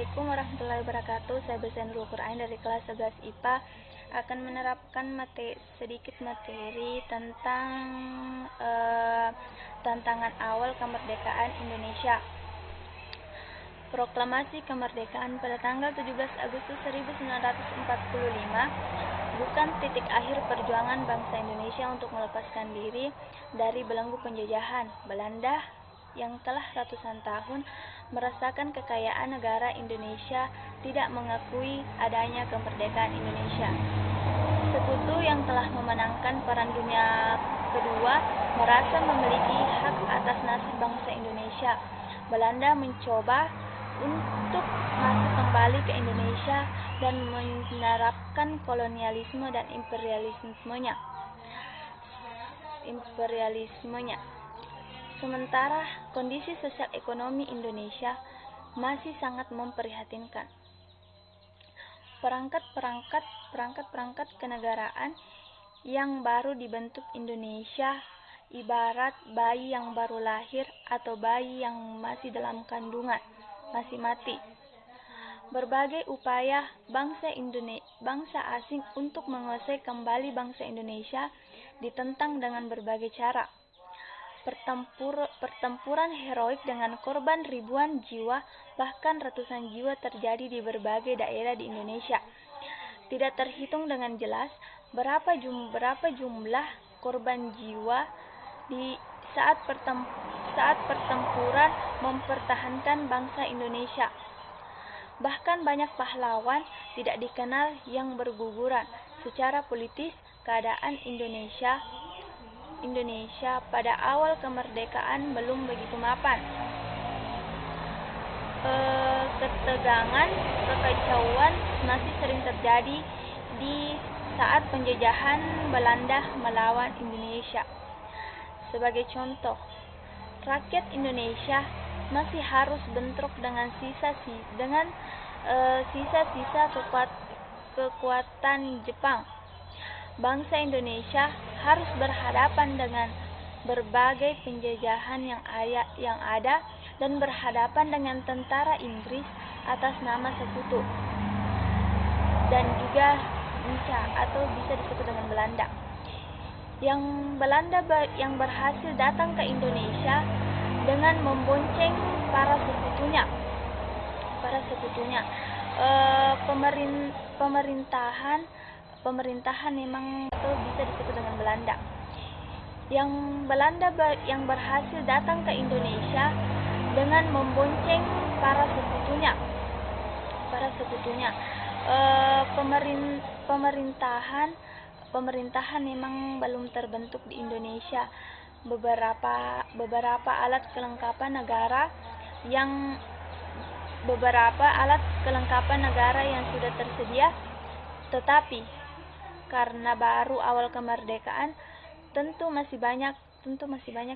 Assalamualaikum warahmatullahi wabarakatuh. Saya Besan Nurul Qur'an dari kelas 11 IPA akan menerapkan sedikit materi tentang tantangan awal kemerdekaan Indonesia. Proklamasi kemerdekaan pada tanggal 17 Agustus 1945 bukan titik akhir perjuangan bangsa Indonesia untuk melepaskan diri dari belenggu penjajahan Belanda yang telah ratusan tahun merasakan kekayaan negara Indonesia tidak mengakui adanya kemerdekaan Indonesia. Sekutu yang telah memenangkan Perang Dunia Kedua merasa memiliki hak atas nasib bangsa Indonesia. Belanda mencoba untuk masuk kembali ke Indonesia dan menerapkan kolonialisme dan imperialismenya. Sementara kondisi sosial ekonomi Indonesia masih sangat memprihatinkan. Perangkat-perangkat kenegaraan yang baru dibentuk Indonesia ibarat bayi yang baru lahir atau bayi yang masih dalam kandungan, masih mati. Berbagai upaya bangsa asing untuk menguasai kembali bangsa Indonesia ditentang dengan berbagai cara. Pertempuran heroik dengan korban ribuan jiwa, bahkan ratusan jiwa terjadi di berbagai daerah di Indonesia. Tidak terhitung dengan jelas berapa jumlah korban jiwa di saat pertempuran mempertahankan bangsa Indonesia. Bahkan banyak pahlawan tidak dikenal yang berguguran. Secara politis, keadaan Indonesia pada awal kemerdekaan belum begitu mapan. Ketegangan, kekacauan masih sering terjadi di saat penjajahan Belanda melawan Indonesia. Sebagai contoh, rakyat Indonesia masih harus bentrok dengan sisa-sisa kekuatan Jepang. Bangsa Indonesia harus berhadapan dengan berbagai penjajahan yang ada dan berhadapan dengan tentara Inggris atas nama sekutu dan juga bisa disebut dengan Belanda. Yang berhasil datang ke Indonesia dengan membonceng para sekutunya. Pemerintahan memang bisa disebut dengan Belanda. Yang berhasil datang ke Indonesia dengan membonceng para sekutunya. Pemerintahan memang belum terbentuk di Indonesia. Beberapa alat kelengkapan negara yang sudah tersedia, tetapi karena baru awal kemerdekaan, tentu masih banyak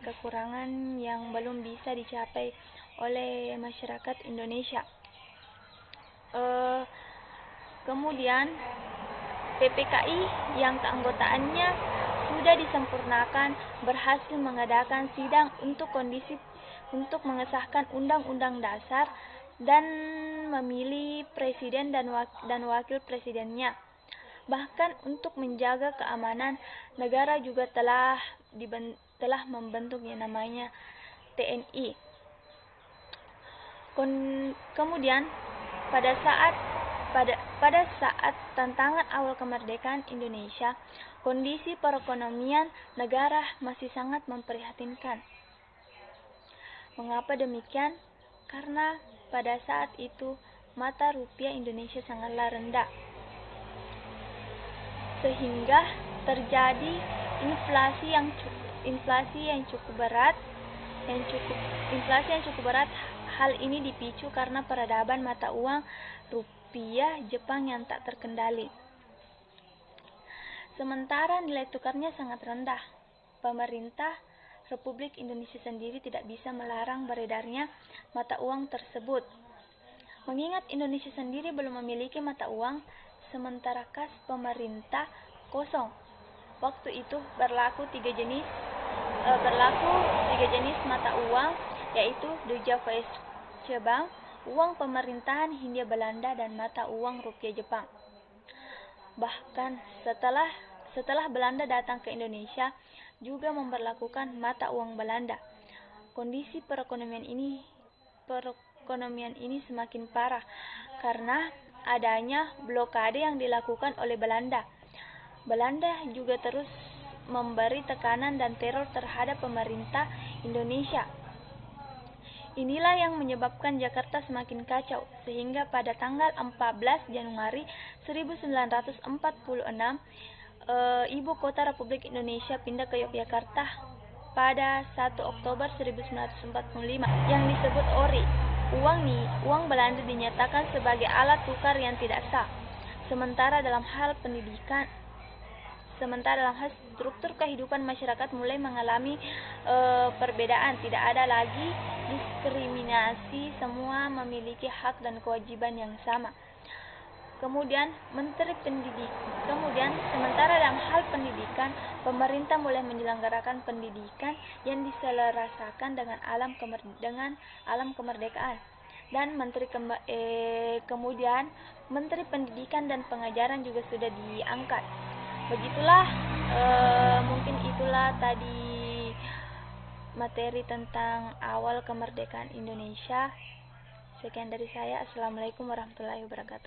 kekurangan yang belum bisa dicapai oleh masyarakat Indonesia. Kemudian PPKI yang keanggotaannya sudah disempurnakan berhasil mengadakan sidang untuk mengesahkan Undang-Undang Dasar dan memilih presiden dan wakil presidennya. Bahkan untuk menjaga keamanan negara juga telah membentuk yang namanya TNI. Kemudian pada saat tantangan awal kemerdekaan Indonesia, kondisi perekonomian negara masih sangat memprihatinkan. Mengapa demikian? Karena pada saat itu mata rupiah Indonesia sangatlah rendah, sehingga terjadi inflasi yang cukup berat. Hal ini dipicu karena peradaban mata uang rupiah Jepang yang tak terkendali. Sementara nilai tukarnya sangat rendah, pemerintah Republik Indonesia sendiri tidak bisa melarang beredarnya mata uang tersebut. Mengingat Indonesia sendiri belum memiliki mata uang, sementara kas pemerintah kosong. Waktu itu berlaku tiga jenis mata uang, yaitu De Javaese Bank, uang pemerintahan Hindia Belanda dan mata uang rupiah Jepang. Bahkan setelah Belanda datang ke Indonesia juga memberlakukan mata uang Belanda. Kondisi perekonomian ini semakin parah karena adanya blokade yang dilakukan oleh Belanda. Belanda juga terus memberi tekanan dan teror terhadap pemerintah Indonesia. Inilah yang menyebabkan Jakarta semakin kacau, sehingga pada tanggal 14 Januari 1946, Ibu Kota Republik Indonesia pindah ke Yogyakarta pada 1 Oktober 1945 yang disebut ORI. Uang Belanda dinyatakan sebagai alat tukar yang tidak sah. Sementara dalam hal struktur kehidupan masyarakat mulai mengalami perbedaan, tidak ada lagi diskriminasi, semua memiliki hak dan kewajiban yang sama. Kemudian sementara dalam hal pendidikan, pemerintah mulai menyelenggarakan pendidikan yang diselarasakan dengan alam kemerdekaan. Dan kemudian Menteri Pendidikan dan Pengajaran juga sudah diangkat. Begitulah, mungkin itulah tadi materi tentang awal kemerdekaan Indonesia. Sekian dari saya. Assalamualaikum warahmatullahi wabarakatuh.